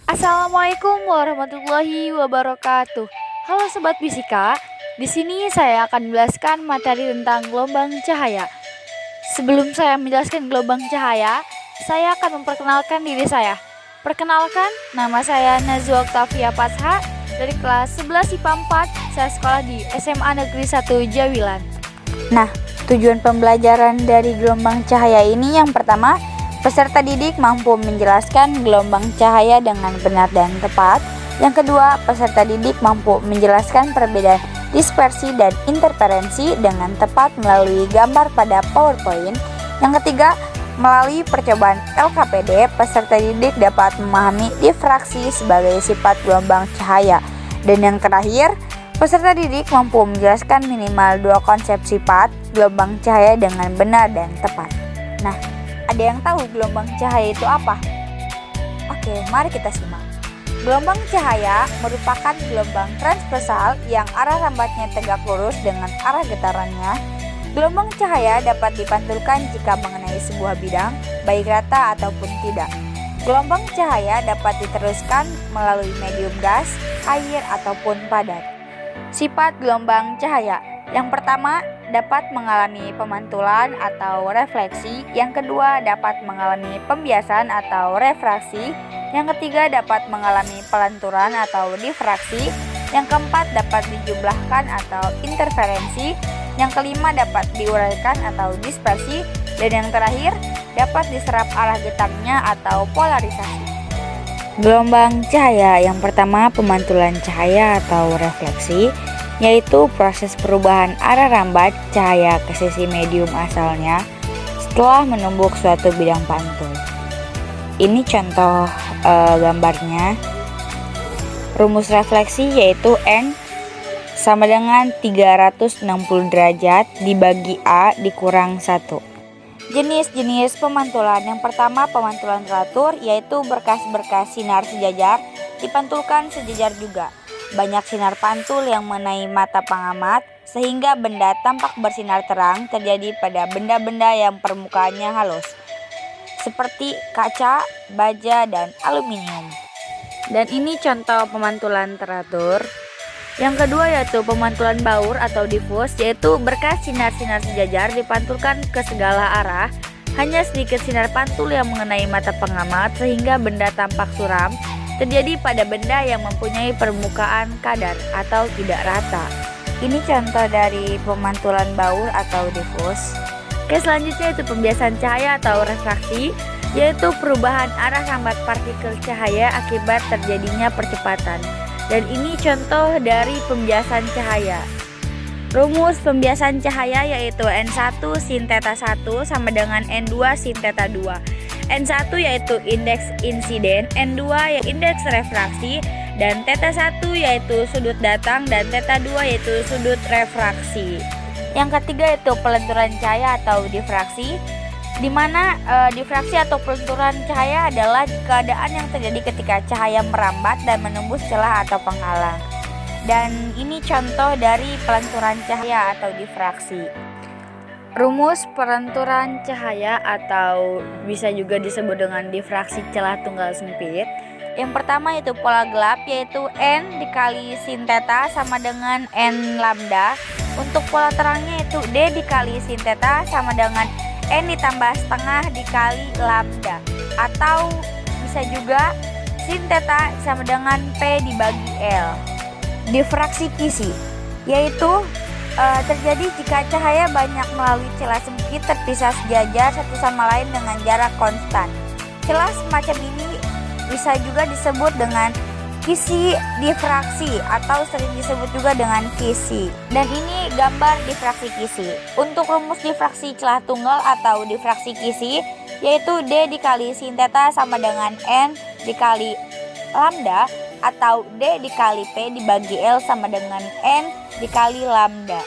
Assalamualaikum warahmatullahi wabarakatuh. Halo Sobat Fisika, di sini saya akan menjelaskan materi tentang gelombang cahaya. Sebelum saya menjelaskan gelombang cahaya, saya akan memperkenalkan diri saya. Perkenalkan, nama saya Nazwa Oktavia Pasha dari kelas 11 IPA 4. Saya sekolah di SMA Negeri 1 Jawilan. Nah, tujuan pembelajaran dari gelombang cahaya ini yang pertama, peserta didik mampu menjelaskan gelombang cahaya dengan benar dan tepat. Yang kedua, peserta didik mampu menjelaskan perbedaan dispersi dan interferensi dengan tepat melalui gambar pada PowerPoint. Yang ketiga, melalui percobaan LKPD, peserta didik dapat memahami difraksi sebagai sifat gelombang cahaya. Dan yang terakhir, peserta didik mampu menjelaskan minimal dua konsep sifat gelombang cahaya dengan benar dan tepat. Nah, ada yang tahu gelombang cahaya itu apa? Oke, mari kita simak. Gelombang cahaya merupakan gelombang transversal yang arah rambatnya tegak lurus dengan arah getarannya. Gelombang cahaya dapat dipantulkan jika mengenai sebuah bidang, baik rata ataupun tidak. Gelombang cahaya dapat diteruskan melalui medium gas, air, ataupun padat. Sifat gelombang cahaya. Yang pertama, dapat mengalami pemantulan atau refleksi. Yang kedua, dapat mengalami pembiasan atau refraksi. Yang ketiga, dapat mengalami pelanturan atau difraksi. Yang keempat, dapat dijumlahkan atau interferensi. Yang kelima, dapat diuraikan atau dispersi. Dan yang terakhir, dapat diserap arah getarnya atau polarisasi. Gelombang cahaya yang pertama, pemantulan cahaya atau refleksi, yaitu proses perubahan arah rambat cahaya ke sisi medium asalnya setelah menumbuk suatu bidang pantul. Ini contoh gambarnya. Rumus refleksi yaitu N sama dengan 360 derajat dibagi A dikurang 1. Jenis-jenis pemantulan. Yang pertama, pemantulan teratur, yaitu berkas-berkas sinar sejajar dipantulkan sejajar juga. Banyak sinar pantul yang mengenai mata pengamat sehingga benda tampak bersinar terang terjadi pada benda-benda yang permukaannya halus seperti kaca, baja, dan aluminium. Dan ini contoh pemantulan teratur. Yang kedua yaitu pemantulan baur atau difus, yaitu berkas sinar-sinar sejajar dipantulkan ke segala arah. Hanya sedikit sinar pantul yang mengenai mata pengamat sehingga benda tampak suram terjadi pada benda yang mempunyai permukaan kadar atau tidak rata. Ini contoh dari pemantulan baur atau difus. Oke, selanjutnya itu pembiasan cahaya atau refraksi, yaitu perubahan arah rambat partikel cahaya akibat terjadinya percepatan. Dan ini contoh dari pembiasan cahaya. Rumus pembiasan cahaya yaitu N1 sin θ 1 sama dengan N2 sin θ 2. N1 yaitu indeks insiden, N2 yaitu indeks refraksi, dan θ1 yaitu sudut datang dan θ2 yaitu sudut refraksi. Yang ketiga yaitu pelenturan cahaya atau difraksi, di mana difraksi atau pelenturan cahaya adalah keadaan yang terjadi ketika cahaya merambat dan menembus celah atau penghalang. Dan ini contoh dari pelenturan cahaya atau difraksi. Rumus pelenturan cahaya atau bisa juga disebut dengan difraksi celah tunggal sempit. Yang pertama itu pola gelap, yaitu N dikali sin θ sama dengan N lambda. Untuk pola terangnya itu D dikali sin θ sama dengan N ditambah setengah dikali lambda. Atau bisa juga sin θ sama dengan P dibagi L. Difraksi kisi, yaitu terjadi jika cahaya banyak melalui celah sempit terpisah sejajar satu sama lain dengan jarak konstan. Celah semacam ini bisa juga disebut dengan kisi difraksi atau sering disebut juga dengan kisi. Dan ini gambar difraksi kisi. Untuk rumus difraksi celah tunggal atau difraksi kisi yaitu D dikali sin θ sama dengan N dikali lambda atau D dikali P dibagi L sama dengan N dikali lambda.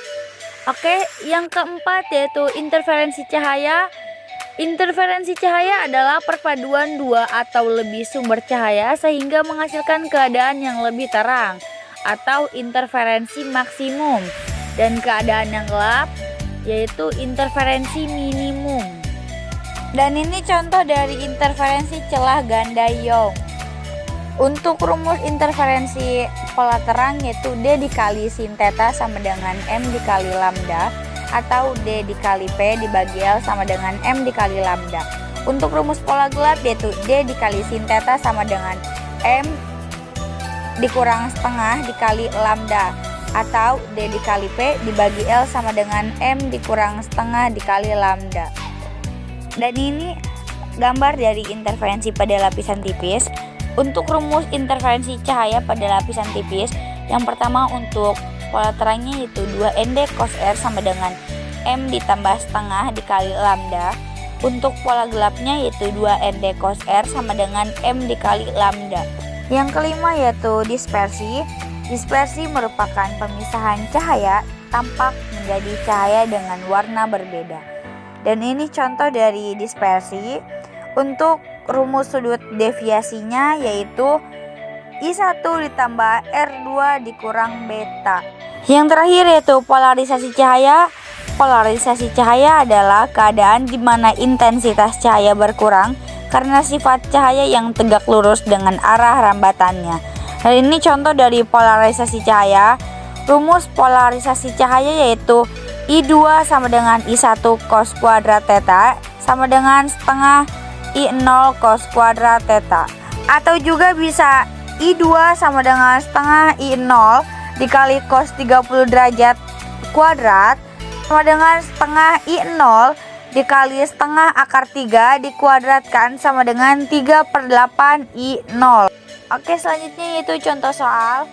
Oke, yang keempat yaitu interferensi cahaya. Interferensi cahaya adalah perpaduan dua atau lebih sumber cahaya sehingga menghasilkan keadaan yang lebih terang atau interferensi maksimum, dan keadaan yang gelap yaitu interferensi minimum. Dan ini contoh dari interferensi celah ganda Young. Untuk rumus interferensi pola terang yaitu D dikali sin theta sama dengan M dikali lambda, atau D dikali P dibagi L sama dengan M dikali lambda. Untuk rumus pola gelap yaitu D dikali sin theta sama dengan M dikurang setengah dikali lambda, atau D dikali P dibagi L sama dengan M dikurang setengah dikali lambda. Dan ini gambar dari interferensi pada lapisan tipis. Untuk rumus interferensi cahaya pada lapisan tipis, yang pertama untuk pola terangnya yaitu 2ND cos R sama dengan M ditambah setengah dikali lambda. Untuk pola gelapnya yaitu 2ND cos R sama dengan M dikali lambda. Yang kelima yaitu dispersi. Dispersi merupakan pemisahan cahaya tampak menjadi cahaya dengan warna berbeda. Dan ini contoh dari dispersi. Untuk rumus sudut deviasinya yaitu I1 ditambah R2 dikurang beta. Yang terakhir yaitu polarisasi cahaya. Polarisasi cahaya adalah keadaan di mana intensitas cahaya berkurang karena sifat cahaya yang tegak lurus dengan arah rambatannya. Dan ini contoh dari polarisasi cahaya. Rumus polarisasi cahaya yaitu I2 sama dengan I1 cos kuadrat theta sama dengan setengah I0 cos kuadrat theta. Atau juga bisa I2 sama dengan setengah I0 dikali cos 30 derajat kuadrat sama dengan setengah I0 dikali setengah akar 3 dikuadratkan sama dengan 3/8 I0. Oke, selanjutnya yaitu contoh soal,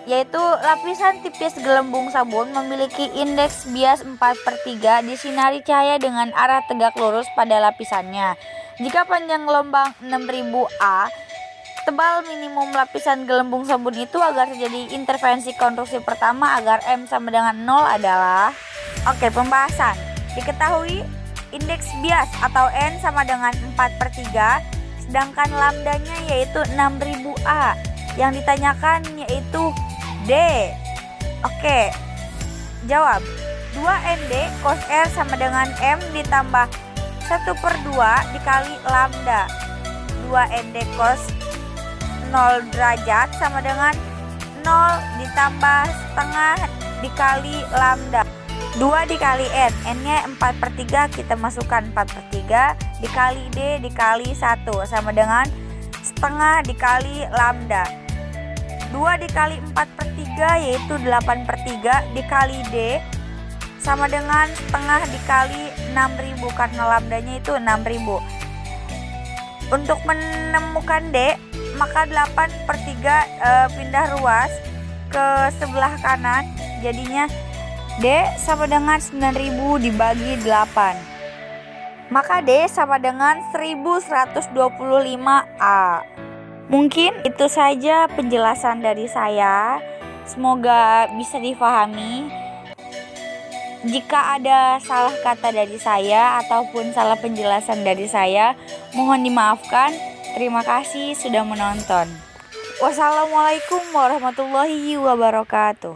yaitu lapisan tipis gelembung sabun memiliki indeks bias 4/3 disinari cahaya dengan arah tegak lurus pada lapisannya. Jika panjang gelombang 6000 A, tebal minimum lapisan gelembung sabun itu agar terjadi interferensi konstruksi pertama agar M sama dengan 0 adalah. Oke, pembahasan. Diketahui indeks bias atau N sama dengan 4/3, sedangkan lambdanya yaitu 6000 A. Yang ditanyakan yaitu D. Oke, jawab. 2ND cos R sama dengan M ditambah 1/2 dikali lambda. 2ND cos 0 derajat sama dengan 0 ditambah setengah dikali lambda. 2 dikali N, N-nya 4/3, kita masukkan 4/3 dikali D dikali 1 sama dengan setengah dikali lambda. 2 dikali 4/3 yaitu 8/3 dikali D sama dengan setengah dikali 6000 karena lambdanya itu 6000. Untuk menemukan D, maka 8/3 pindah ruas ke sebelah kanan, jadinya D sama dengan 9000 dibagi 8. Maka D sama dengan 1125 A. Mungkin itu saja penjelasan dari saya. Semoga bisa difahami. Jika ada salah kata dari saya ataupun salah penjelasan dari saya, mohon dimaafkan. Terima kasih sudah menonton. Wassalamualaikum warahmatullahi wabarakatuh.